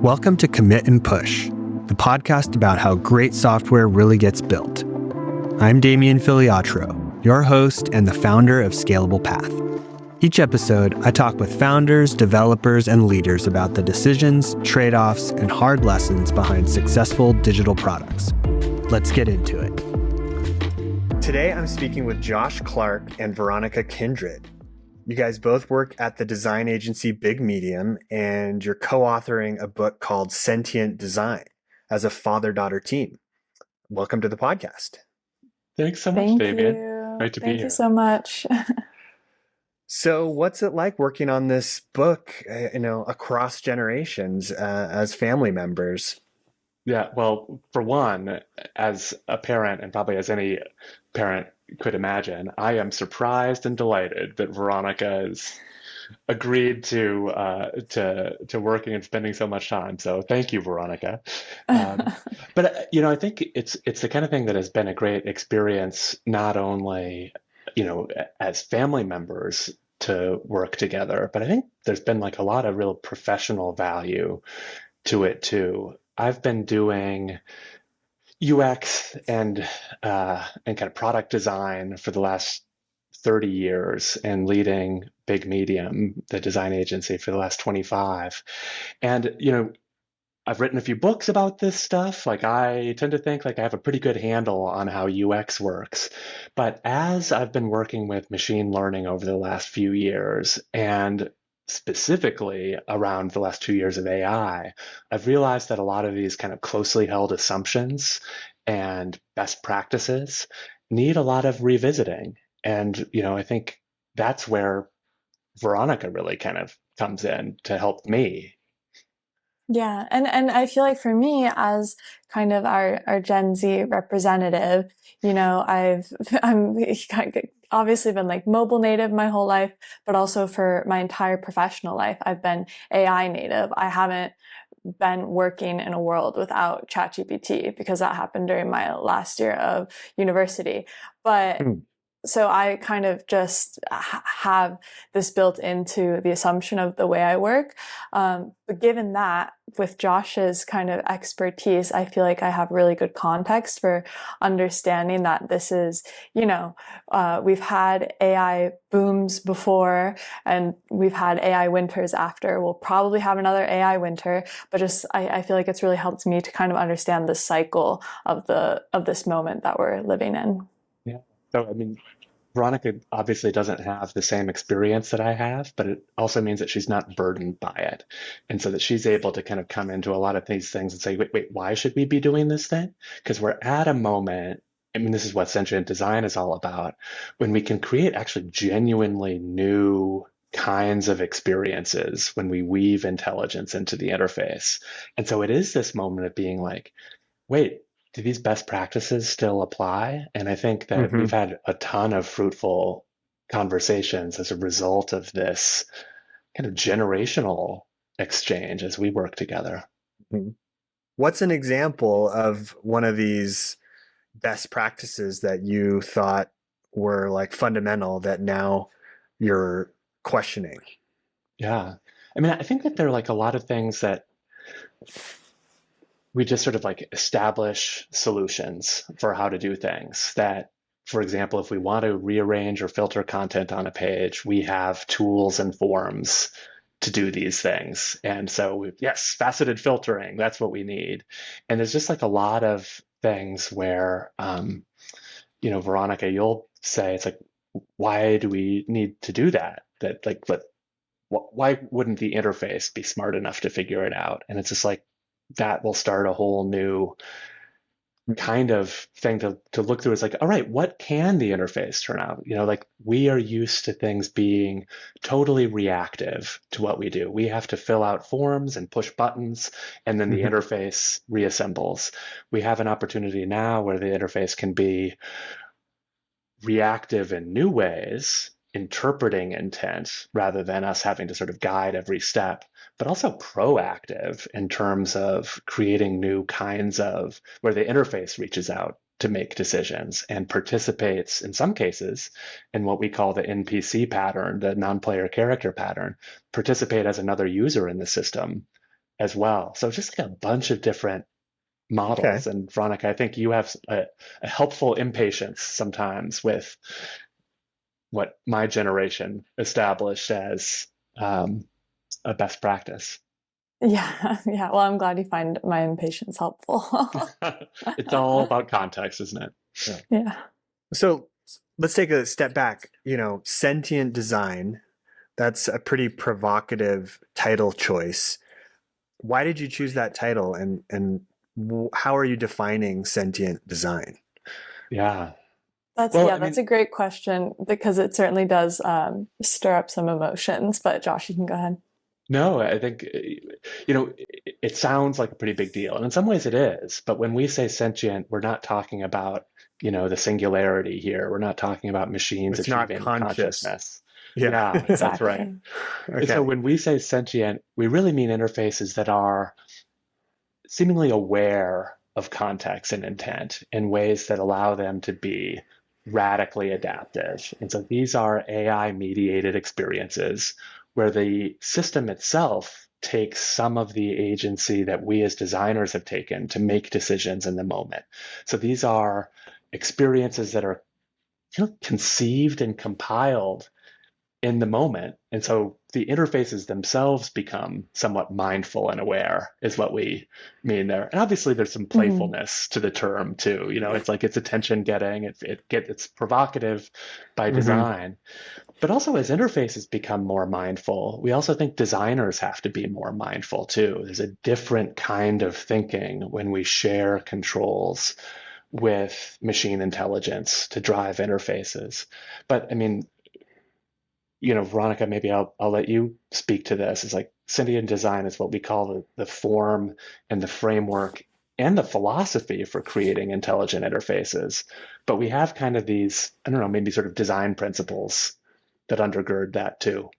Welcome to Commit and Push, the podcast about how great software really gets built. I'm Damien Filiatrault, your host and the founder of Scalable Path. Each episode, I talk with founders, developers, and leaders about the decisions, trade-offs, and hard lessons behind successful digital products. Let's get into it. Today, I'm speaking with Josh Clark and Veronika Kindred. You guys both work at the design agency Big Medium, and you're co-authoring a book called Sentient Design as a father-daughter team. Welcome to the podcast. Thanks so much, Damien. Great to be here. Thank you so much. So what's it like working on this book, across generations as family members? Yeah, well, for one, as a parent, and probably as any parent could imagine, I am surprised and delighted that Veronika has agreed to working and spending so much time. So thank you, Veronika. But I think it's the kind of thing that has been a great experience, not only as family members to work together, but I think there's been like a lot of real professional value to it too. I've been doing UX and kind of product design for the last 30 years and leading Big Medium, the design agency, for the last 25. And, I've written a few books about this stuff. Like, I tend to think like I have a pretty good handle on how UX works. But as I've been working with machine learning over the last few years, and specifically around the last 2 years of AI, I've realized that a lot of these kind of closely held assumptions and best practices need a lot of revisiting. And, I think that's where Veronika really kind of comes in to help me. Yeah, and I feel like for me, as kind of our Gen Z representative, I'm obviously been like mobile native my whole life, but also for my entire professional life, I've been AI native. I haven't been working in a world without ChatGPT because that happened during my last year of university. But so I kind of just have this built into the assumption of the way I work. But given that, with Josh's kind of expertise, I feel like I have really good context for understanding that this is, we've had AI booms before and we've had AI winters after. We'll probably have another AI winter, but just I feel like it's really helped me to kind of understand the cycle of this moment that we're living in. Yeah. So, Veronika obviously doesn't have the same experience that I have, but it also means that she's not burdened by it. And so that she's able to kind of come into a lot of these things and say, wait, why should we be doing this thing? Because we're at a moment, this is what Sentient Design is all about, when we can create actually genuinely new kinds of experiences when we weave intelligence into the interface. And so it is this moment of being like, wait, do these best practices still apply? And I think that we've had a ton of fruitful conversations as a result of this kind of generational exchange as we work together. What's an example of one of these best practices that you thought were like fundamental that now you're questioning? Yeah. I think that there are like a lot of things that we just sort of like establish solutions for how to do things that, for example, if we want to rearrange or filter content on a page, we have tools and forms to do these things. And so, yes, faceted filtering, that's what we need. And there's just like a lot of things where, Veronika, you'll say, it's like, why do we need to do that? Why wouldn't the interface be smart enough to figure it out? And it's just like, that will start a whole new kind of thing to look through. It's like, all right, what can the interface turn out? We are used to things being totally reactive to what we do. We have to fill out forms and push buttons, and then the interface reassembles. We have an opportunity now where the interface can be reactive in new ways, interpreting intent rather than us having to sort of guide every step, but also proactive in terms of creating new kinds of where the interface reaches out to make decisions and participates in some cases in what we call the NPC pattern, the non-player character pattern, participate as another user in the system as well. So just like a bunch of different Okay. models. And Veronika, I think you have a helpful impatience sometimes with what my generation established as a best practice. Yeah, yeah. Well, I'm glad you find my impatience helpful. It's all about context, isn't it? Yeah. Yeah. So let's take a step back. Sentient design, that's a pretty provocative title choice. Why did you choose that title, and how are you defining sentient design? Yeah. Well, I That's mean, a great question because it certainly does stir up some emotions. But Josh, you can go ahead. no, I think, it sounds like a pretty big deal. And in some ways it is. But when we say sentient, we're not talking about, the singularity here. We're not talking about machines It's not achieving conscious. consciousness. Yeah. Yeah, that's right. Exactly. And so Okay. when we say sentient, we really mean interfaces that are seemingly aware of context and intent in ways that allow them to be radically adaptive. And so these are AI mediated experiences where the system itself takes some of the agency that we as designers have taken to make decisions in the moment. So these are experiences that are conceived and compiled in the moment. And so the interfaces themselves become somewhat mindful and aware, is what we mean there. And obviously, there's some Hmm. playfulness to the term too. It's like it's attention getting, it's provocative by Hmm. design. But also, as interfaces become more mindful, we also think designers have to be more mindful too. There's a different kind of thinking when we share controls with machine intelligence to drive interfaces. But I mean, Veronika, maybe I'll let you speak to this. It's like sentient design is what we call the form and the framework and the philosophy for creating intelligent interfaces. But we have kind of these, I don't know, maybe sort of design principles that undergird that too.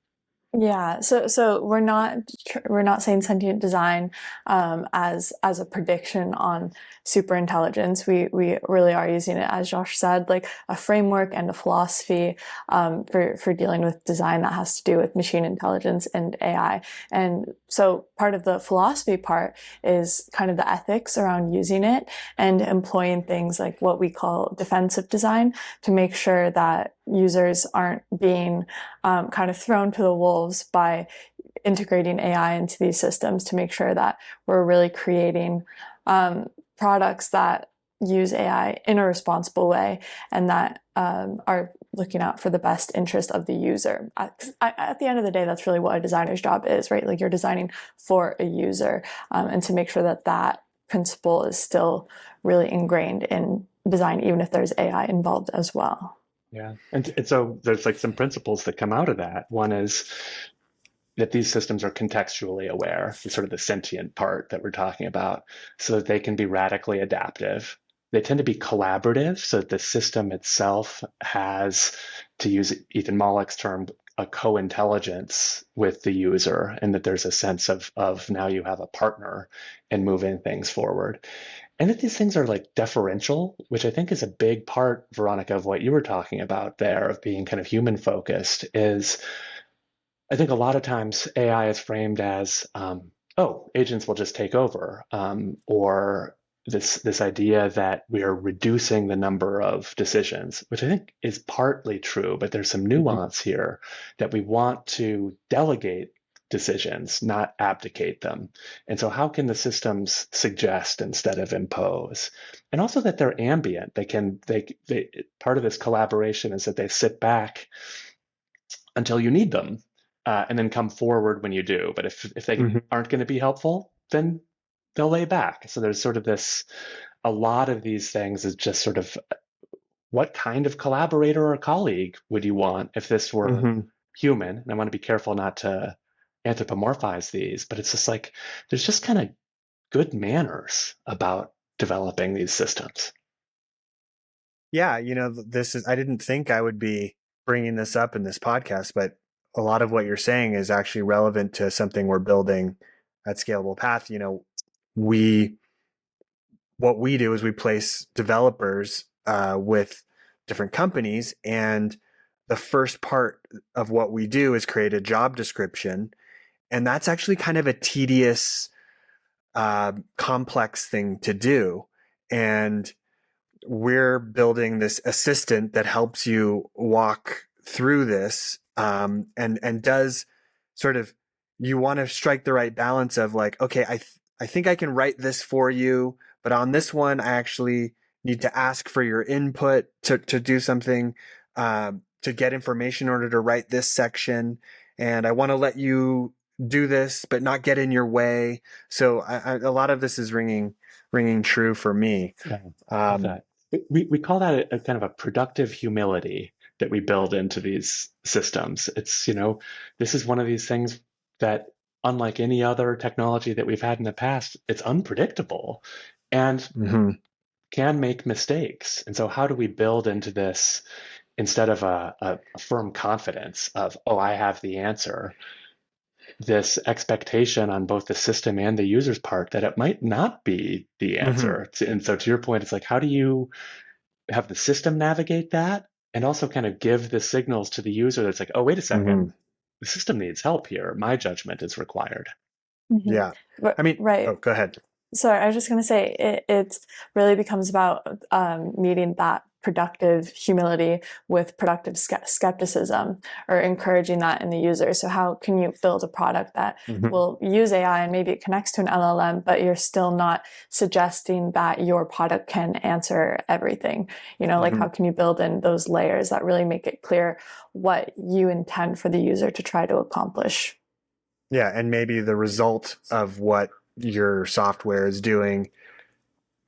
Yeah, so we're not saying sentient design as a prediction on super intelligence. We really are using it, as Josh said, like a framework and a philosophy for dealing with design that has to do with machine intelligence and AI. And so part of the philosophy part is kind of the ethics around using it and employing things like what we call defensive design to make sure that users aren't being kind of thrown to the wolves by integrating AI into these systems to make sure that we're really creating products that use AI in a responsible way and that are looking out for the best interest of the user. At the end of the day, that's really what a designer's job is, right? Like you're designing for a user, and to make sure that that principle is still really ingrained in design, even if there's AI involved as well. Yeah. And so there's like some principles that come out of that. One is that these systems are contextually aware, the sort of the sentient part that we're talking about, so that they can be radically adaptive. They tend to be collaborative, so that the system itself has, to use Ethan Mollick's term, a co-intelligence with the user, and that there's a sense of now you have a partner in moving things forward. And that these things are like deferential, which I think is a big part, Veronika, of what you were talking about there, of being kind of human focused, is I think a lot of times AI is framed as, oh, agents will just take over, or this idea that we are reducing the number of decisions, which I think is partly true, but there's some Hmm. nuance here that we want to delegate decisions, not abdicate them. And so how can the systems suggest instead of impose? And also that they're ambient. They part of this collaboration is that they sit back until you need them, and then come forward when you do. But if they Hmm. aren't going to be helpful, then they'll lay back. So there's sort of this, a lot of these things is just sort of what kind of collaborator or colleague would you want if this were Hmm. human? And I want to be careful not to anthropomorphize these, but it's just like there's just kind of good manners about developing these systems. Yeah, this is, I didn't think I would be bringing this up in this podcast, but a lot of what you're saying is actually relevant to something we're building at Scalable Path. We, what we do is we place developers with different companies, and the first part of what we do is create a job description. And that's actually kind of a tedious complex thing to do. And we're building this assistant that helps you walk through this, and does sort of, you want to strike the right balance of like, okay, I think I can write this for you, but on this one, I actually need to ask for your input to do something, to get information in order to write this section. And I want to let you do this, but not get in your way. So a lot of this is ringing true for me. Yeah, I love that. We call that a kind of a productive humility that we build into these systems. It's, this is one of these things that, unlike any other technology that we've had in the past, it's unpredictable and can make mistakes. And so how do we build into this, instead of a firm confidence of, oh, I have the answer, this expectation on both the system and the user's part that it might not be the answer. And so to your point, it's like, how do you have the system navigate that and also kind of give the signals to the user that's like, oh, wait a second, the system needs help here. My judgment is required. Yeah. I mean, right. Oh, go ahead. Sorry, I was just going to say it really becomes about meeting that productive humility with productive skepticism, or encouraging that in the user. So how can you build a product that will use AI and maybe it connects to an LLM, but you're still not suggesting that your product can answer everything? Like how can you build in those layers that really make it clear what you intend for the user to try to accomplish? Yeah, and maybe the result of what your software is doing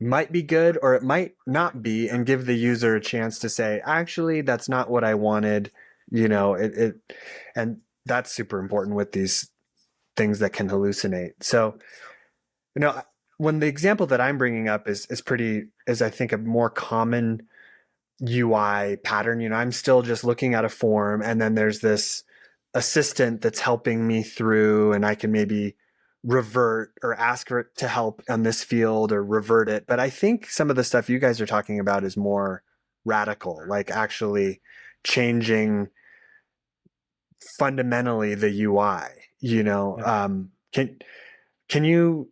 might be good or it might not be, and give the user a chance to say, actually, that's not what I wanted. And that's super important with these things that can hallucinate. So, when the example that I'm bringing up is I think a more common UI pattern. I'm still just looking at a form, and then there's this assistant that's helping me through, and I can maybe revert or ask for it to help on this field or revert it. But I think some of the stuff you guys are talking about is more radical, like actually changing fundamentally the UI. Can you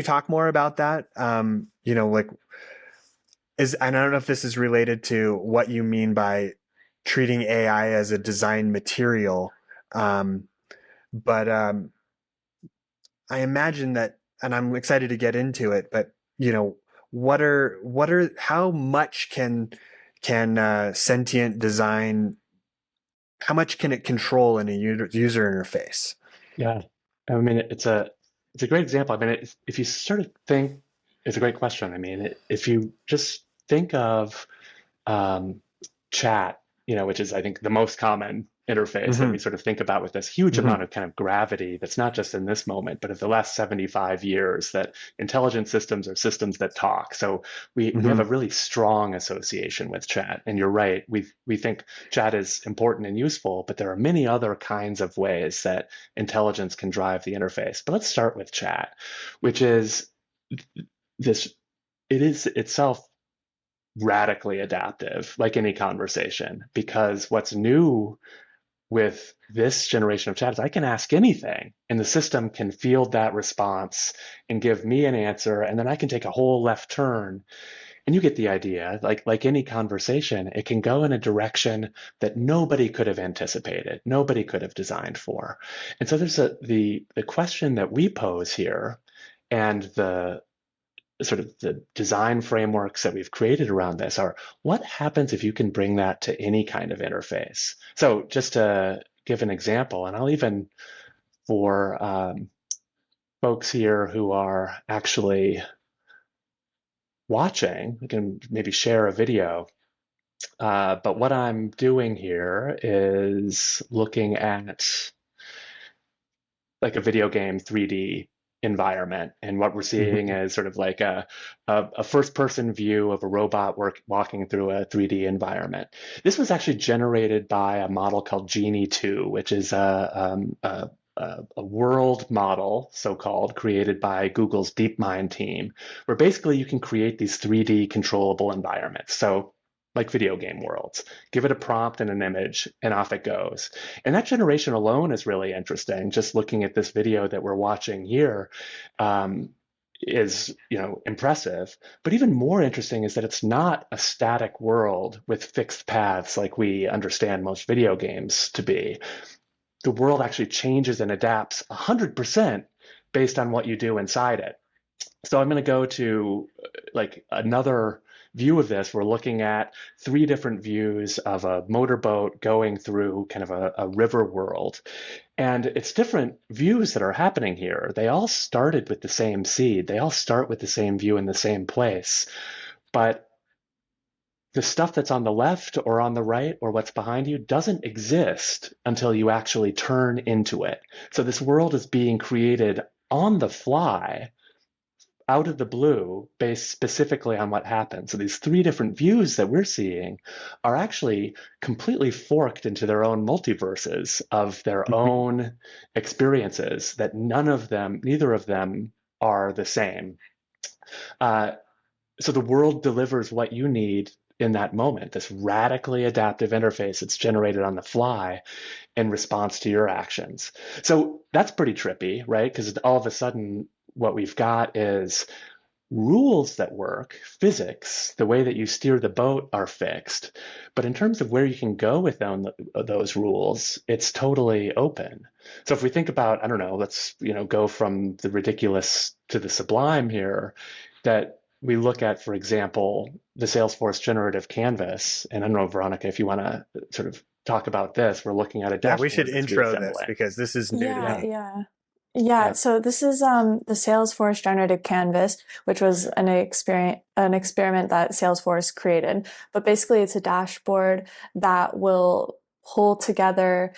talk more about that? Like, and I don't know if this is related to what you mean by treating AI as a design material, but I imagine that, and I'm excited to get into it. But how much can sentient design? How much can it control in a user interface? Yeah, I mean, it's a great example. I mean, if you sort of think, it's a great question. I mean, if you just think of chat, which is, I think, the most common interface that we sort of think about, with this huge amount of kind of gravity that's not just in this moment, but of the last 75 years, that intelligent systems are systems that talk. So we have a really strong association with chat. And you're right, we think chat is important and useful, but there are many other kinds of ways that intelligence can drive the interface. But let's start with chat, which is it is itself radically adaptive, like any conversation, because what's new with this generation of chat is I can ask anything and the system can field that response and give me an answer, and then I can take a whole left turn. And you get the idea. Like any conversation, it can go in a direction that nobody could have anticipated, nobody could have designed for. And so there's the question that we pose here, and the sort of the design frameworks that we've created around this are, what happens if you can bring that to any kind of interface? So just to give an example, and I'll even, for folks here who are actually watching, we can maybe share a video. But what I'm doing here is looking at like a video game 3D environment, and what we're seeing is sort of like a first-person view of a robot walking through a 3D environment. This was actually generated by a model called Genie 2, which is a world model, so-called, created by Google's DeepMind team, where basically you can create these 3D controllable environments. So like video game worlds, give it a prompt and an image, and off it goes. And that generation alone is really interesting. Just looking at this video that we're watching here, is, impressive. But even more interesting is that it's not a static world with fixed paths like we understand most video games to be. The world actually changes and adapts 100% based on what you do inside it. So I'm going to go to like another view of this. We're looking at 3 different views of a motorboat going through kind of a river world. And it's different views that are happening here. They all started with the same seed. They all start with the same view in the same place. But the stuff that's on the left or on the right or what's behind you doesn't exist until you actually turn into it. So this world is being created on the fly, out of the blue, based specifically on what happened. So these 3 different views that we're seeing are actually completely forked into their own multiverses of their own experiences that neither of them are the same. So the world delivers what you need in that moment, this radically adaptive interface that's generated on the fly in response to your actions. So that's pretty trippy, right? Because all of a sudden, what we've got is rules that work, physics, the way that you steer the boat are fixed. But in terms of where you can go with those rules, it's totally open. So if we think about, I don't know, let's go from the ridiculous to the sublime here, that we look at, for example, the Salesforce generative canvas. And I don't know, Veronika, if you want to sort of talk about this, we're looking at a dashboard. Yeah, we should intro this because this is new to me. Yeah, so this is the Salesforce generative canvas, which was an experiment that Salesforce created. But basically, it's a dashboard that will pull together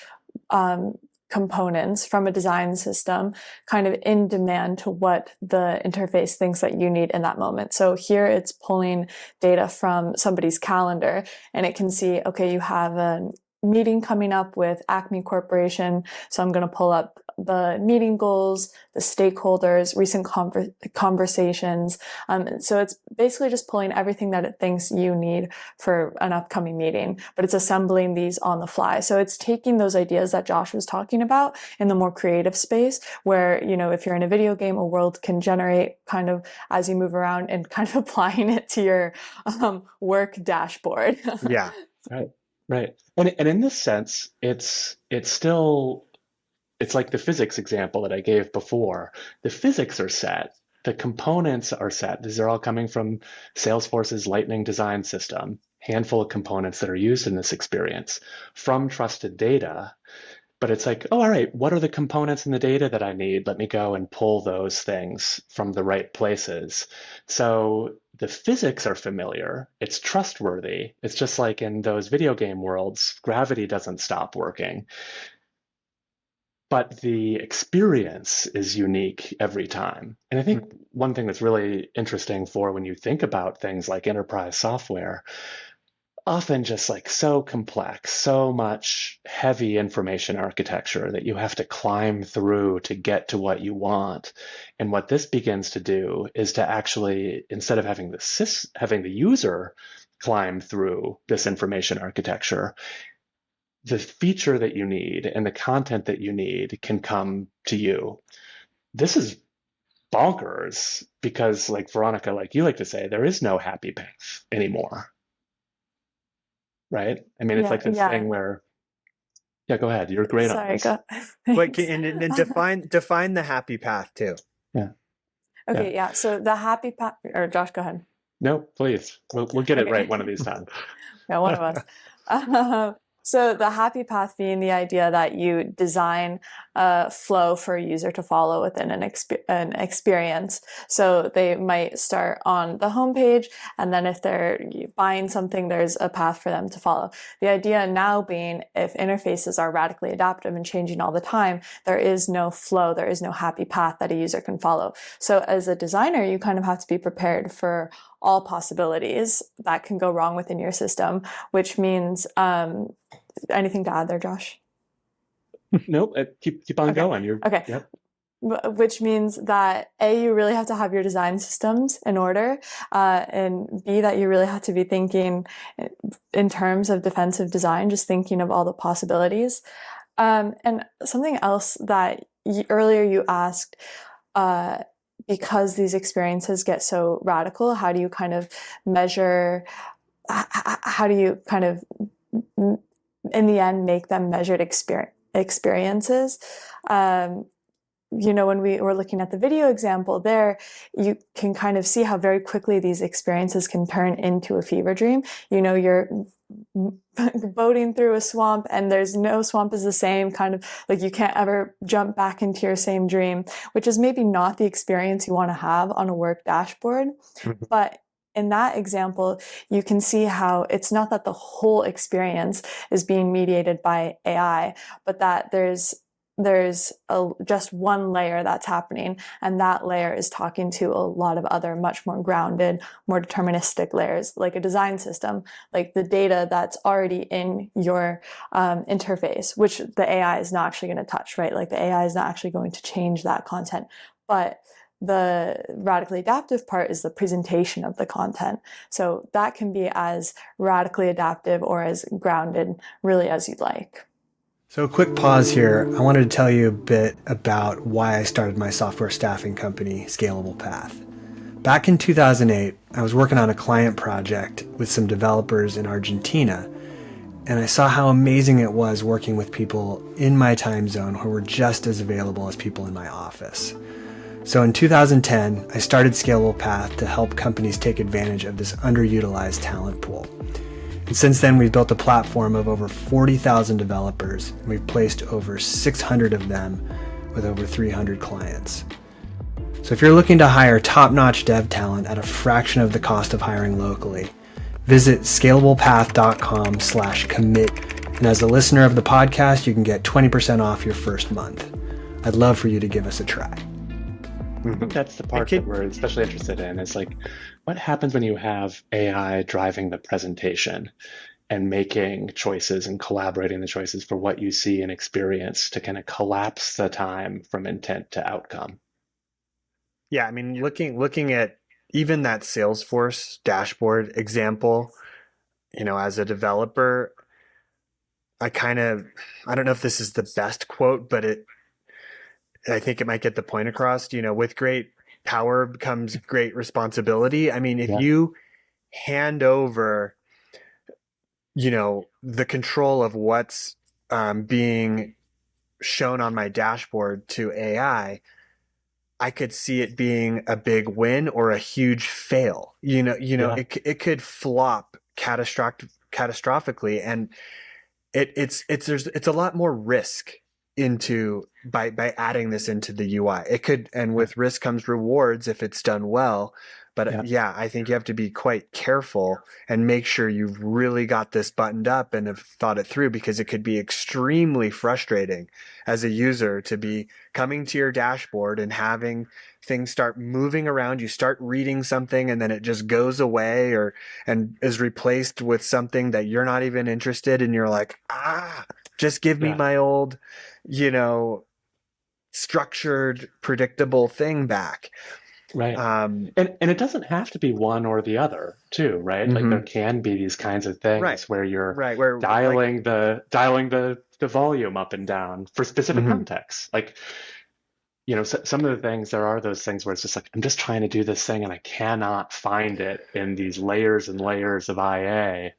components from a design system kind of in demand to what the interface thinks that you need in that moment. So here it's pulling data from somebody's calendar, and it can see, okay, you have a meeting coming up with Acme Corporation. So I'm going to pull up the meeting goals, the stakeholders, recent conversations. So it's basically just pulling everything that it thinks you need for an upcoming meeting, but it's assembling these on the fly. So it's taking those ideas that Josh was talking about in the more creative space where, if you're in a video game, a world can generate kind of as you move around and kind of applying it to your work dashboard. Yeah, right. And in this sense, it's like the physics example that I gave before. The physics are set. The components are set. These are all coming from Salesforce's Lightning design system, handful of components that are used in this experience from trusted data. But it's like, oh, all right, what are the components in the data that I need? Let me go and pull those things from the right places. So the physics are familiar. It's trustworthy. It's just like in those video game worlds, gravity doesn't stop working. But the experience is unique every time. And I think one thing that's really interesting for when you think about things like enterprise software, often just like so complex, so much heavy information architecture that you have to climb through to get to what you want. And what this begins to do is to actually, instead of having the user climb through this information architecture, the feature that you need and the content that you need can come to you. This is bonkers because, like Veronika, like you like to say, there is no happy path anymore. Right? I mean, it's like this thing where, go ahead. You're great on this. Wait, and define the happy path too. Yeah. Okay, yeah. So the happy path, or Josh, go ahead. No, please. We'll get it right one of these times. Yeah, one of us. So the happy path being the idea that you design a flow for a user to follow within an experience. So they might start on the homepage, and then if they're buying something, there's a path for them to follow. The idea now being if interfaces are radically adaptive and changing all the time, there is no flow, there is no happy path that a user can follow. So as a designer, you kind of have to be prepared for all possibilities that can go wrong within your system, which means anything to add there, Josh? Nope. Keep on going. Okay. Yep. Which means that A, you really have to have your design systems in order, and B, that you really have to be thinking in terms of defensive design, just thinking of all the possibilities. And something else that earlier you asked, because these experiences get so radical, how do you kind of measure, how do you kind of, in the end, make them measured experiences? When we were looking at the video example there, you can kind of see how very quickly these experiences can turn into a fever dream. You're boating through a swamp and there's no swamp is the same, kind of like you can't ever jump back into your same dream, which is maybe not the experience you want to have on a work dashboard. But in that example, you can see how it's not that the whole experience is being mediated by AI, but that there's just one layer that's happening, and that layer is talking to a lot of other much more grounded, more deterministic layers, like a design system, like the data that's already in your interface, which the AI is not actually going to touch, right? Like the AI is not actually going to change that content, but the radically adaptive part is the presentation of the content. So that can be as radically adaptive or as grounded, really, as you'd like. So a quick pause here. I wanted to tell you a bit about why I started my software staffing company, Scalable Path. Back in 2008, I was working on a client project with some developers in Argentina, and I saw how amazing it was working with people in my time zone who were just as available as people in my office. So in 2010, I started Scalable Path to help companies take advantage of this underutilized talent pool. And since then, we've built a platform of over 40,000 developers, and we've placed over 600 of them with over 300 clients. So if you're looking to hire top-notch dev talent at a fraction of the cost of hiring locally, visit scalablepath.com/commit. And as a listener of the podcast, you can get 20% off your first month. I'd love for you to give us a try. I think that's the part that we're especially interested in, is like, what happens when you have AI driving the presentation and making choices and collaborating the choices for what you see and experience to kind of collapse the time from intent to outcome? Yeah, I mean, looking at even that Salesforce dashboard example, as a developer, I don't know if this is the best quote, but I think it might get the point across. With great power comes great responsibility. I mean, if you hand over, the control of what's being shown on my dashboard to AI, I could see it being a big win or a huge fail. It could flop catastrophically, and it's a lot more risk by adding this into the UI. It could, and with risk comes rewards if it's done well. But I think you have to be quite careful and make sure you've really got this buttoned up and have thought it through, because it could be extremely frustrating as a user to be coming to your dashboard and having things start moving around. You start reading something and then it just goes away and is replaced with something that you're not even interested in. You're like, just give me my old, structured, predictable thing back. Right. And it doesn't have to be one or the other too, right? Like there can be these kinds of things where you're dialing the volume up and down for specific contexts. Like, some of the things, there are those things where it's just like, I'm just trying to do this thing and I cannot find it in these layers and layers of IA.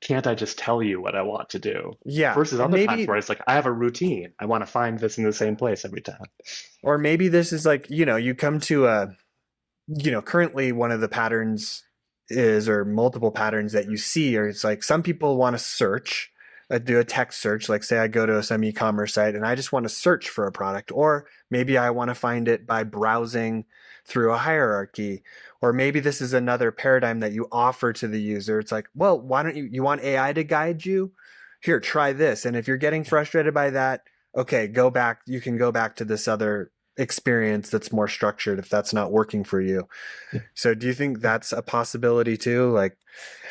Can't I just tell you what I want to do? Yeah. Versus other times where it's like, I have a routine. I want to find this in the same place every time. Or maybe this is like, you come to currently one of the patterns or multiple patterns that you see, or it's like some people want to search, do a text search, like say I go to some e-commerce site and I just want to search for a product, or maybe I want to find it by browsing through a hierarchy. Or maybe this is another paradigm that you offer to the user. It's like, well, why don't you want AI to guide you? Here, try this. And if you're getting frustrated by that, okay, you can go back to this other experience that's more structured if that's not working for you. So do you think that's a possibility too?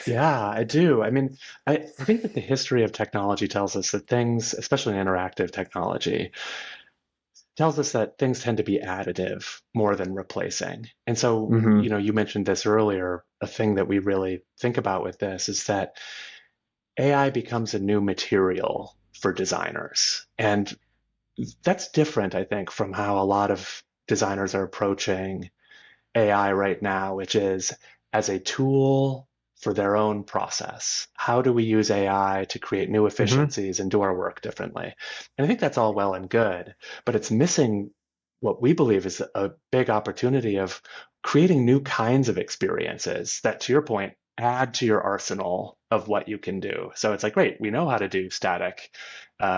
Yeah, I do. I mean, I think that the history of technology tells us that things, especially interactive technology, tells us that things tend to be additive more than replacing. And so, you mentioned this earlier, a thing that we really think about with this is that AI becomes a new material for designers. And that's different, I think, from how a lot of designers are approaching AI right now, which is as a tool for their own process. How do we use AI to create new efficiencies and do our work differently? And I think that's all well and good, but it's missing what we believe is a big opportunity of creating new kinds of experiences that, to your point, add to your arsenal of what you can do. So it's like, great, we know how to do static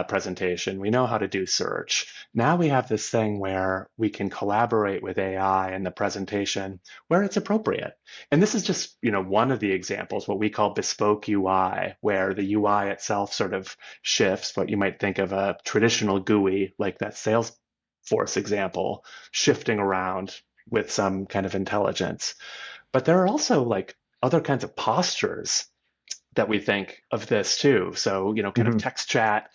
presentation. We know how to do search. Now we have this thing where we can collaborate with AI in the presentation where it's appropriate. And this is just, one of the examples, what we call bespoke UI, where the UI itself sort of shifts what you might think of a traditional GUI, like that Salesforce example, shifting around with some kind of intelligence. But there are also like other kinds of postures that we think of this too. So, kind of text chat.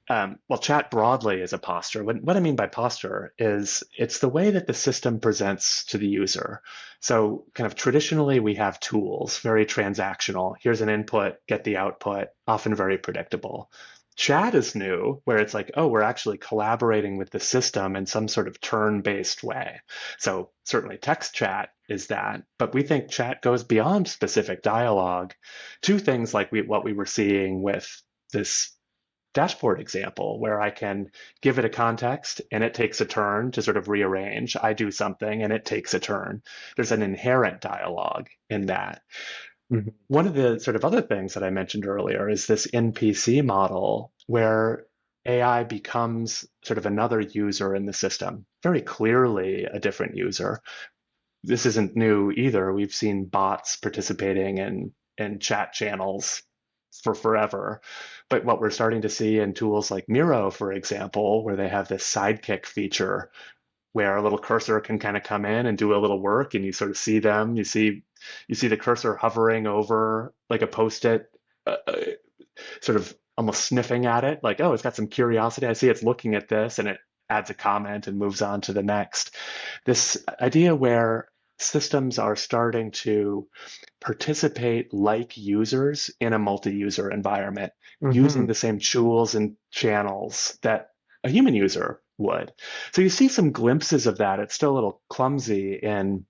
Well, chat broadly is a posture. What I mean by posture is it's the way that the system presents to the user. So kind of traditionally, we have tools, very transactional. Here's an input, get the output, often very predictable. Chat is new, where it's like, oh, we're actually collaborating with the system in some sort of turn-based way. So certainly text chat is that, but we think chat goes beyond specific dialogue to things like what we were seeing with this dashboard example, where I can give it a context and it takes a turn to sort of rearrange. I do something and it takes a turn. There's an inherent dialogue in that. One of the sort of other things that I mentioned earlier is this NPC model where AI becomes sort of another user in the system, very clearly a different user. This isn't new either. We've seen bots participating in chat channels for forever. But what we're starting to see in tools like Miro, for example, where they have this sidekick feature where a little cursor can kind of come in and do a little work, and you sort of see them. You see the cursor hovering over like a Post-it, sort of almost sniffing at it, like, oh, it's got some curiosity. I see it's looking at this, and it adds a comment and moves on to the next. This idea where systems are starting to participate like users in a multi-user environment, using the same tools and channels that a human user would. So you see some glimpses of that. It's still a little clumsy in,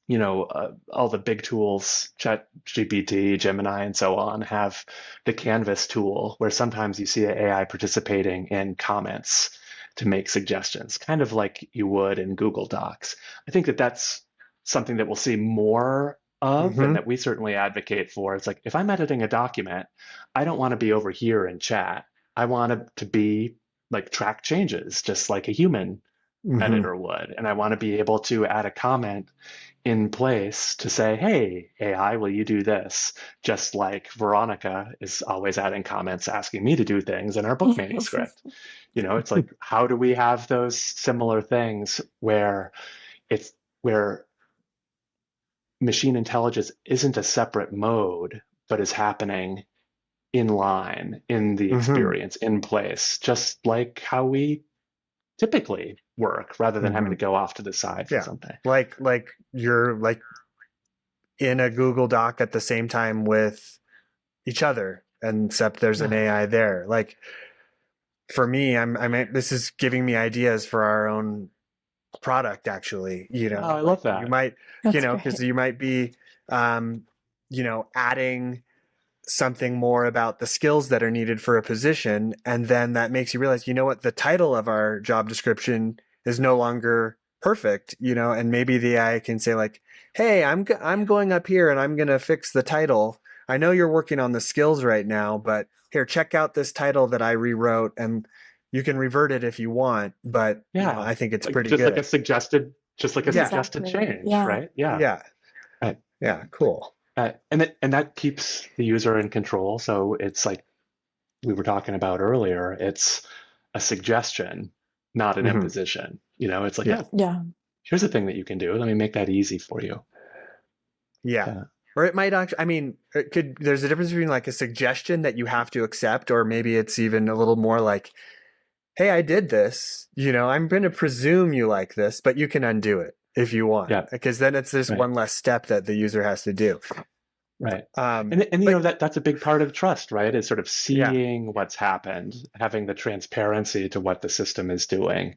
all the big tools, ChatGPT, Gemini, and so on, have the Canvas tool where sometimes you see AI participating in comments to make suggestions, kind of like you would in Google Docs. I think that that's something that we'll see more of and that we certainly advocate for. It's like, if I'm editing a document, I don't want to be over here in chat. I want it to be like track changes, just like a human editor would. And I want to be able to add a comment in place to say, hey, AI, will you do this? Just like Veronika is always adding comments asking me to do things in our book manuscript. It's like, how do we have those similar things where machine intelligence isn't a separate mode, but is happening in line, in the experience, in place, just like how we typically work, rather than having to go off to the side for something. Like you're like in a Google Doc at the same time with each other, and except there's an AI there. Like for me, this is giving me ideas for our own product, actually. I love that. You might, because you might be, adding something more about the skills that are needed for a position, and then that makes you realize, what, the title of our job description is no longer perfect, and maybe the AI can say like, hey, I'm going up here and I'm going to fix the title. I know you're working on the skills right now, but here, check out this title that I rewrote, and you can revert it if you want, but I think it's pretty good. Like a suggested change, right? Yeah. Right. Yeah. Cool. And that keeps the user in control. So it's like we were talking about earlier, it's a suggestion, not an imposition. It's like, here's a thing that you can do. Let me make that easy for you. Yeah. Or it might actually, there's a difference between like a suggestion that you have to accept, or maybe it's even a little more like, hey, I did this, I'm going to presume you like this, but you can undo it if you want. Yeah. Because then it's just one less step that the user has to do. Right. That's a big part of trust, right? Is sort of seeing what's happened, having the transparency to what the system is doing,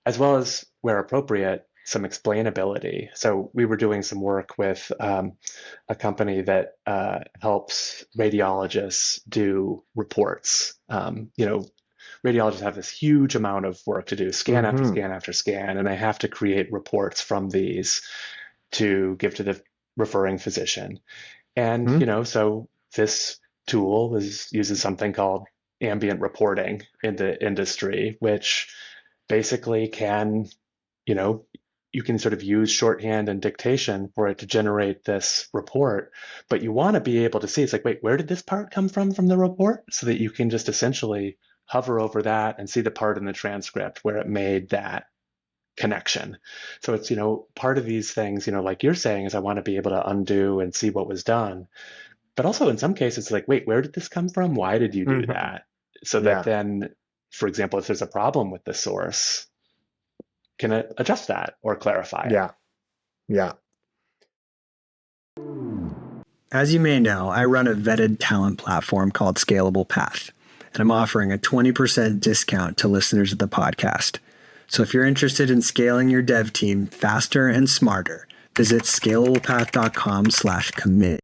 as well as where appropriate, some explainability. So we were doing some work with a company that helps radiologists do reports. Radiologists have this huge amount of work to do, scan after scan after scan, and they have to create reports from these to give to the referring physician. And, so this tool uses something called ambient reporting in the industry, which basically can, you can sort of use shorthand and dictation for it to generate this report, but you want to be able to see, it's like, wait, where did this part come from the report? So that you can just essentially hover over that and see the part in the transcript where it made that connection. So it's, part of these things, like you're saying, is I want to be able to undo and see what was done. But also in some cases, it's like, wait, where did this come from? Why did you do that? So that then, for example, if there's a problem with the source, can it adjust that or clarify it? Yeah. As you may know, I run a vetted talent platform called Scalable Path, and I'm offering a 20% discount to listeners of the podcast. So if you're interested in scaling your dev team faster and smarter, visit scalablepath.com/commit.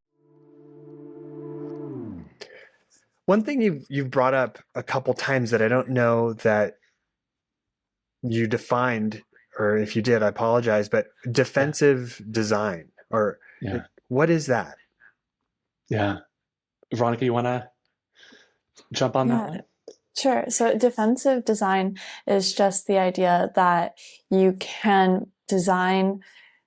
One thing you've brought up a couple times that I don't know that you defined, or if you did, I apologize, but defensive design, or what is that? Yeah. Veronika, you want to jump on that one? Sure. So defensive design is just the idea that you can design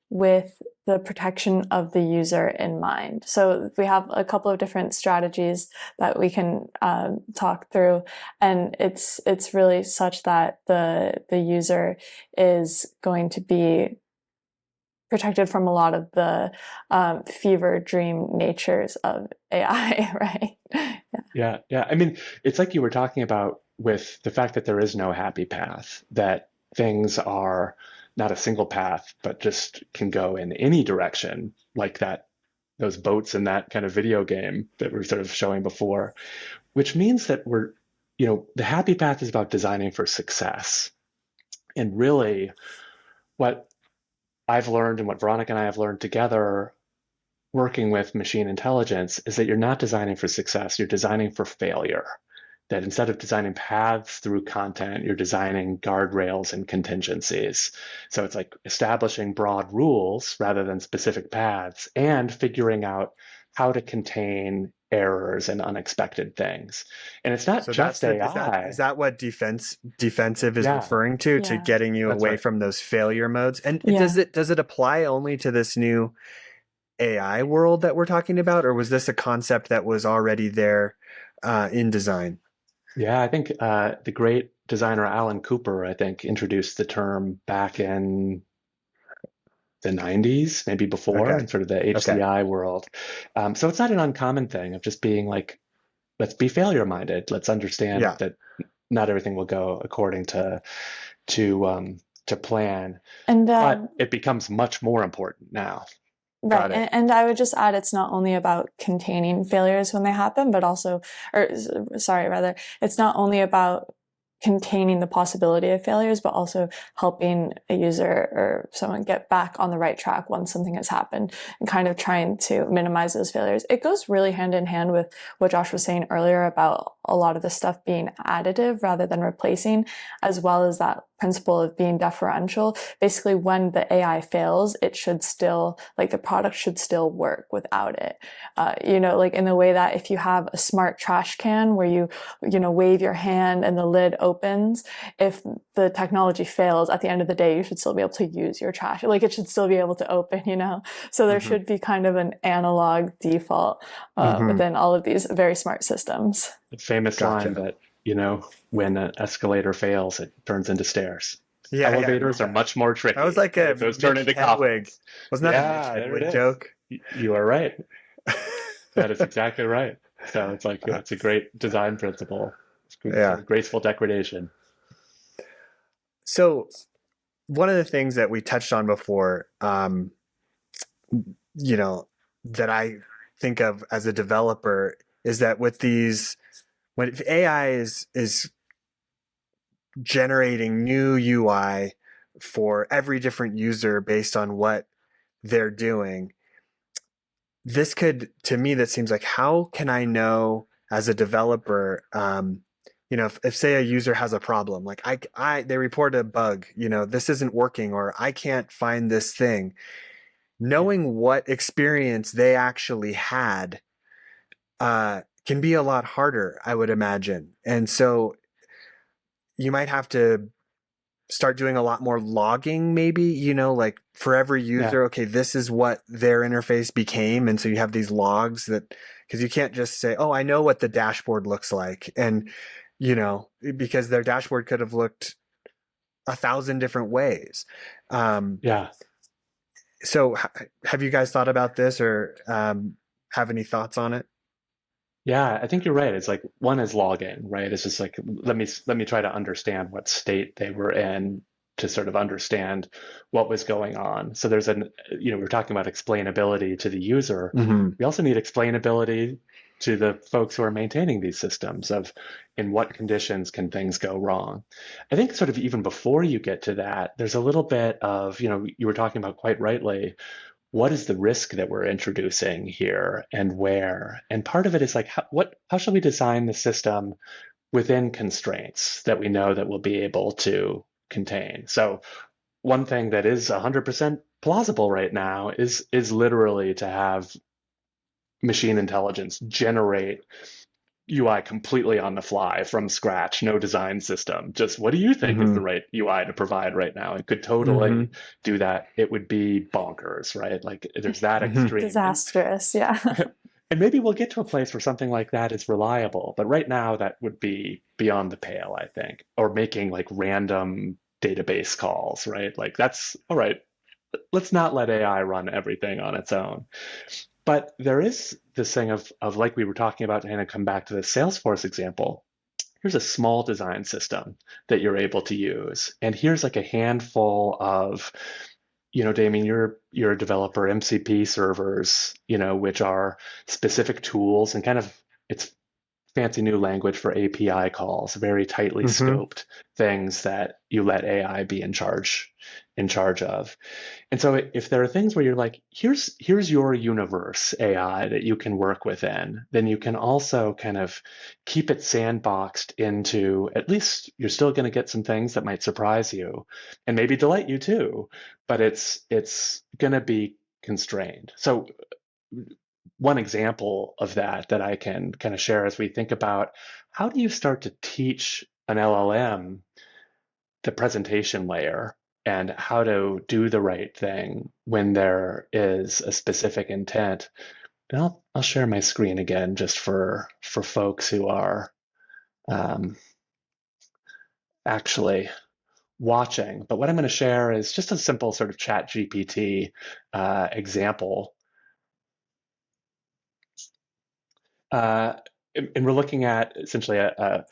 with the protection of the user in mind. So we have a couple of different strategies that we can talk through, and it's really such that the user is going to be protected from a lot of the fever dream natures of AI, right? Yeah. I mean, it's like you were talking about with the fact that there is no happy path, that things are not a single path, but just can go in any direction, like those boats in that kind of video game that we were sort of showing before, which means that the happy path is about designing for success. And really what I've learned and what Veronika and I have learned together working with machine intelligence is that you're not designing for success, you're designing for failure. That instead of designing paths through content, you're designing guardrails and contingencies. So it's like establishing broad rules rather than specific paths, and figuring out how to contain errors and unexpected things. And it's not just AI. Is that what defensive is referring to getting you away from those failure modes? And does it apply only to this new AI world that we're talking about, or was this a concept that was already there in design? Yeah, I think the great designer Alan Cooper, I think, introduced the term back in the 90s, maybe before, in sort of the HCI world. So it's not an uncommon thing of just being like, let's be failure minded. Let's understand that not everything will go according to plan. But it becomes much more important now. Right. And I would just add, it's not only about containing failures when they happen, but also, it's not only about containing the possibility of failures, but also helping a user or someone get back on the right track once something has happened, and kind of trying to minimize those failures. It goes really hand in hand with what Josh was saying earlier about a lot of the stuff being additive rather than replacing, as well as that principle of being deferential. Basically, when the AI fails, it should still, the product should still work without it. In the way that if you have a smart trash can where you wave your hand and the lid opens, if the technology fails, at the end of the day, you should still be able to use your trash. It should still be able to open, So there should be kind of an analog default within all of these very smart systems. The famous line that, when an escalator fails, it turns into stairs. Elevators are much more tricky. That was like those turn into coffins. Wasn't that a Hedwig joke? You are right. That is exactly right. So it's it's a great design principle. It's graceful degradation. So one of the things that we touched on before, that I think of as a developer is that with when AI is generating new UI for every different user based on what they're doing. This could, to me, that seems like, how can I know as a developer, if say a user has a problem, like they report a bug, this isn't working, or I can't find this thing, knowing what experience they actually had can be a lot harder, I would imagine. And so you might have to start doing a lot more logging, maybe, like for every user, Yeah. okay, this is what their interface became. And so you have these logs that, because you can't just say, oh, I know what the dashboard looks like. And, because their dashboard could have looked 1,000 different ways. Yeah. So have you guys thought about this, or have any thoughts on it? Yeah, I think you're right. It's like one is logging, right? It's just like let me try to understand what state they were in to sort of understand what was going on. So we're talking about explainability to the user. Mm-hmm. We also need explainability to the folks who are maintaining these systems of in what conditions can things go wrong. I think sort of even before you get to that, there's a little bit of, you were talking about quite rightly, what is the risk that we're introducing here and where? And part of it is like, how should we design the system within constraints that we know that we'll be able to contain? So one thing that is 100% plausible right now is literally to have machine intelligence generate UI completely on the fly from scratch, no design system. Just what do you think is Mm-hmm. the right UI to provide right now? It could Mm-hmm. totally do that. It would be bonkers, right? Like there's that Mm-hmm. extreme. Disastrous. Yeah. And maybe we'll get to a place where something like that is reliable. But right now, that would be beyond the pale, I think. Or making like random database calls, right? Like that's all right. Let's not let AI run everything on its own. But there is this thing of like we were talking about, to kind of come back to the Salesforce example. Here's a small design system that you're able to use. And here's like a handful of, Damien, you're a developer, MCP servers, which are specific tools and kind of it's fancy new language for API calls, very tightly Mm-hmm. scoped things that you let AI be in charge of. And so if there are things where you're like, here's your universe AI that you can work within, then you can also kind of keep it sandboxed into, at least you're still going to get some things that might surprise you and maybe delight you too, but it's going to be constrained. So one example of that I can kind of share as we think about how do you start to teach an LLM the presentation layer and how to do the right thing when there is a specific intent. And I'll share my screen again just for folks who are actually watching. But what I'm going to share is just a simple sort of chat GPT example. And we're looking at essentially a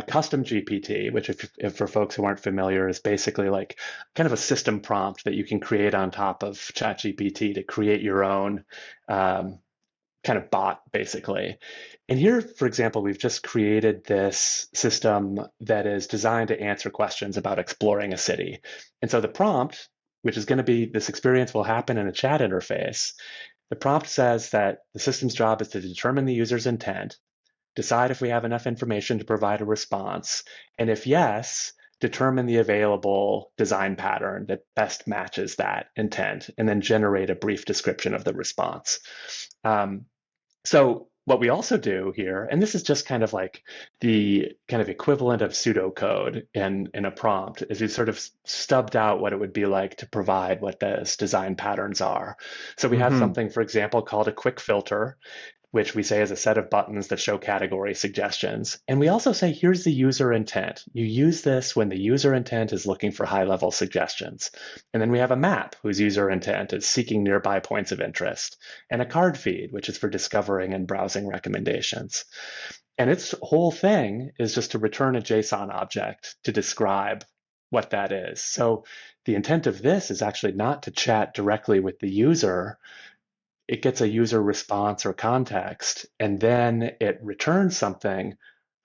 custom GPT, which if for folks who aren't familiar, is basically like kind of a system prompt that you can create on top of ChatGPT to create your own kind of bot, basically. And here, for example, we've just created this system that is designed to answer questions about exploring a city. And so the prompt, which is going to be this experience will happen in a chat interface, the prompt says that the system's job is to determine the user's intent, decide if we have enough information to provide a response, and if yes, determine the available design pattern that best matches that intent, and then generate a brief description of the response. So what we also do here, and this is just kind of like the kind of equivalent of pseudocode in a prompt, is we sort of stubbed out what it would be like to provide what those design patterns are. So we have Mm-hmm. something, for example, called a quick filter, which we say is a set of buttons that show category suggestions. And we also say, here's the user intent. You use this when the user intent is looking for high-level suggestions. And then we have a map whose user intent is seeking nearby points of interest, and a card feed, which is for discovering and browsing recommendations. And its whole thing is just to return a JSON object to describe what that is. So the intent of this is actually not to chat directly with the user. It gets a user response or context, and then it returns something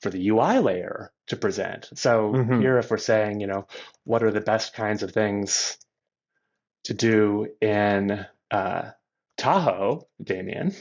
for the UI layer to present. So here, if we're saying, what are the best kinds of things to do in Tahoe, Damien,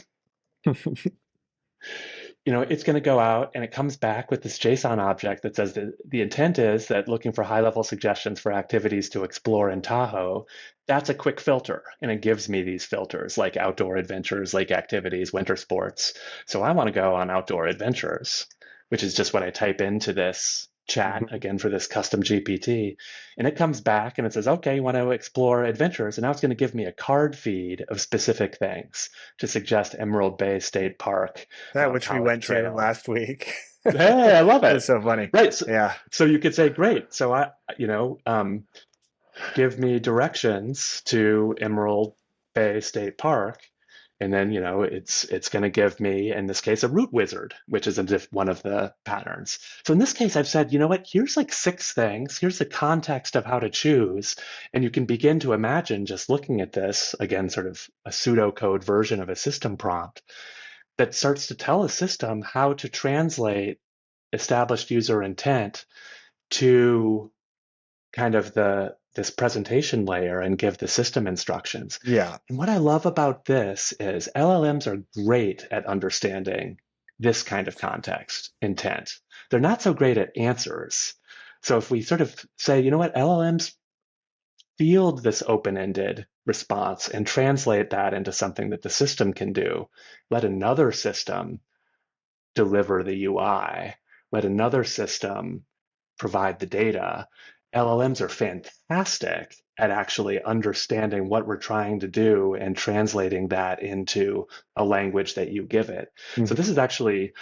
it's going to go out and it comes back with this JSON object that says that the intent is that looking for high-level suggestions for activities to explore in Tahoe, that's a quick filter. And it gives me these filters like outdoor adventures, lake activities, winter sports. So I want to go on outdoor adventures, which is just what I type into this chat, again, for this custom GPT. And it comes back and it says, okay, you want to explore adventures. And now it's going to give me a card feed of specific things to suggest Emerald Bay State Park. Which we went to last week. Hey, I love it. It's so funny. Right. So you could say, great. So give me directions to Emerald Bay State Park. And then, it's going to give me, in this case, a route wizard, which is one of the patterns. So in this case, I've said, here's like 6 things. Here's the context of how to choose. And you can begin to imagine just looking at this, again, sort of a pseudocode version of a system prompt that starts to tell a system how to translate established user intent to kind of this presentation layer and give the system instructions. Yeah. And what I love about this is LLMs are great at understanding this kind of context, intent. They're not so great at answers. So if we sort of say, LLMs field this open-ended response and translate that into something that the system can do, let another system deliver the UI, let another system provide the data. LLMs are fantastic at actually understanding what we're trying to do and translating that into a language that you give it. So this is actually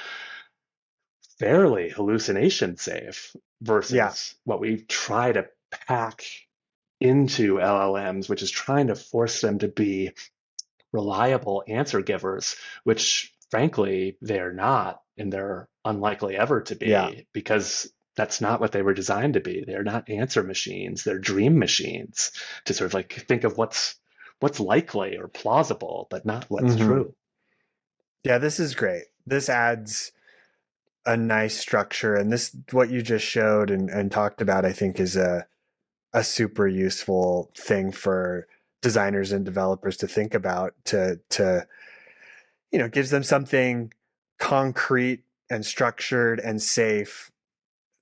fairly hallucination safe versus what we try to pack into LLMs, which is trying to force them to be reliable answer givers, which frankly, they're not, and they're unlikely ever to be because that's not what they were designed to be. They're not answer machines. They're dream machines to sort of like think of what's likely or plausible, but not what's true. Yeah, this is great. This adds a nice structure. And this, what you just showed and talked about, I think is a super useful thing for designers and developers to think about to gives them something concrete and structured and safe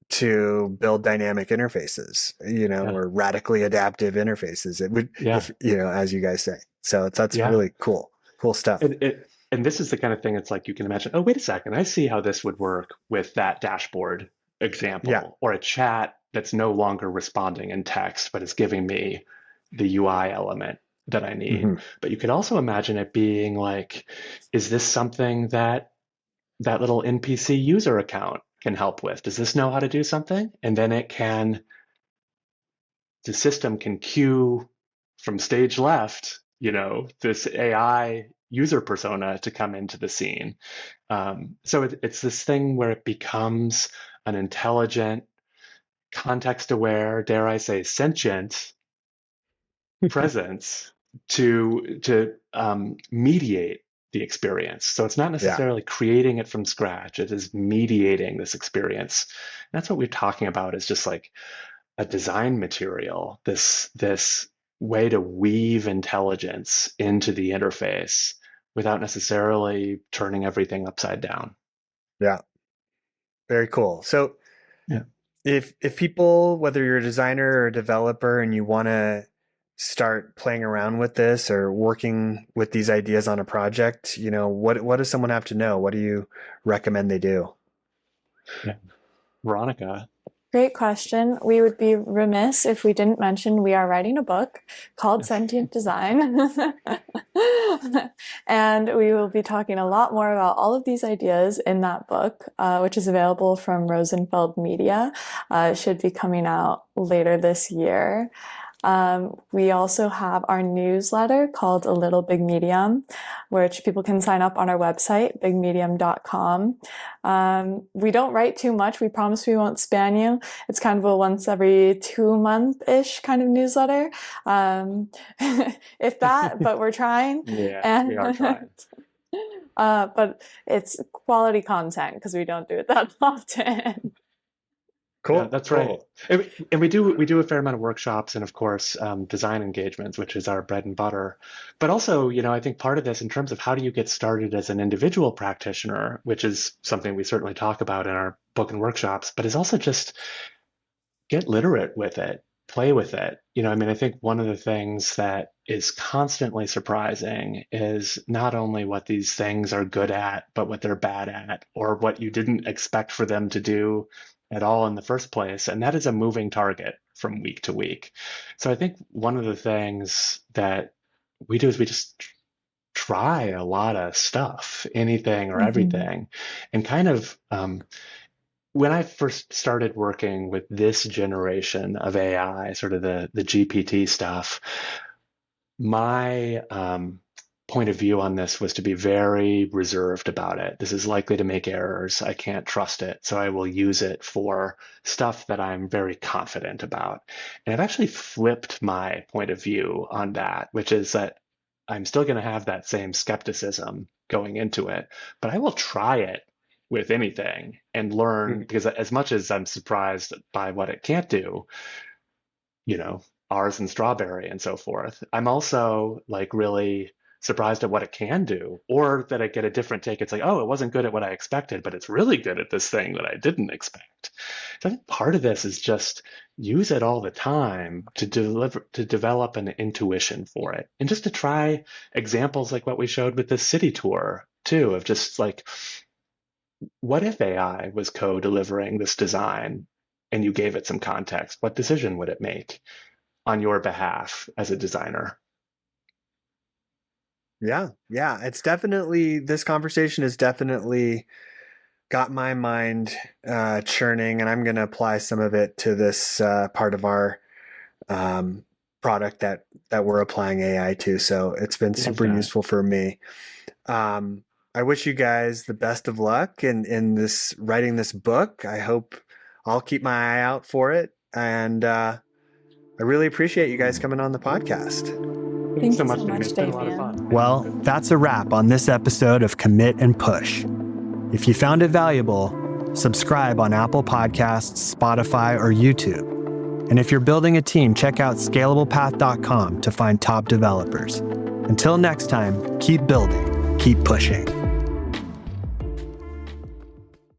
to build dynamic interfaces, or radically adaptive interfaces. It would, as you guys say. So that's really cool stuff. And this is the kind of thing it's like you can imagine, oh, wait a second, I see how this would work with that dashboard example or a chat that's no longer responding in text, but is giving me the UI element that I need. But you could also imagine it being like, is this something that little NPC user account can help with? Does this know how to do something? And then the system can queue from stage left, this AI user persona to come into the scene. So it's this thing where it becomes an intelligent, context-aware, dare I say, sentient presence to mediate the experience. So it's not necessarily creating it from scratch. It is mediating this experience. And that's what we're talking about, is just like a design material, this way to weave intelligence into the interface without necessarily turning everything upside down. Yeah. Very cool. So if people, whether you're a designer or a developer and you want to start playing around with this or working with these ideas on a project, what does someone have to know? What do you recommend they do? Yeah. Veronika. Great question. We would be remiss if we didn't mention we are writing a book called Sentient Design. And we will be talking a lot more about all of these ideas in that book, which is available from Rosenfeld Media. It should be coming out later this year. We also have our newsletter called A Little Big Medium, which people can sign up on our website, bigmedium.com. We don't write too much. We promise we won't spam you. It's kind of a once every 2 month-ish kind of newsletter. If that, but we're trying. Yeah, we are trying. But it's quality content because we don't do it that often. Cool. Yeah, that's right. And we do a fair amount of workshops and of course design engagements, which is our bread and butter. But also, I think part of this in terms of how do you get started as an individual practitioner, which is something we certainly talk about in our book and workshops, but is also just get literate with it, play with it. I think one of the things that is constantly surprising is not only what these things are good at, but what they're bad at, or what you didn't expect for them to do at all in the first place. And that is a moving target from week to week. So I think one of the things that we do is we just try a lot of stuff, anything or everything, and kind of when I first started working with this generation of AI, sort of the GPT stuff, my point of view on this was to be very reserved about it. This is likely to make errors. I can't trust it. So I will use it for stuff that I'm very confident about. And I've actually flipped my point of view on that, which is that I'm still going to have that same skepticism going into it, but I will try it with anything and learn, because as much as I'm surprised by what it can't do, R's and strawberry and so forth, I'm also like really surprised at what it can do, or that I get a different take. It's like, oh, it wasn't good at what I expected, but it's really good at this thing that I didn't expect. So I think part of this is just use it all the time to develop an intuition for it, and just to try examples like what we showed with this city tour too, of just like, what if AI was co-delivering this design and you gave it some context? What decision would it make on your behalf as a designer? Yeah. It's definitely, this conversation has definitely got my mind churning, and I'm going to apply some of it to this part of our product that we're applying AI to. So it's been super useful for me. I wish you guys the best of luck in this writing this book. I hope I'll keep my eye out for it. And I really appreciate you guys coming on the podcast. Thanks so much, Damien. It's been a lot of fun. Well, that's a wrap on this episode of Commit and Push. If you found it valuable, subscribe on Apple Podcasts, Spotify, or YouTube. And if you're building a team, check out scalablepath.com to find top developers. Until next time, keep building, keep pushing.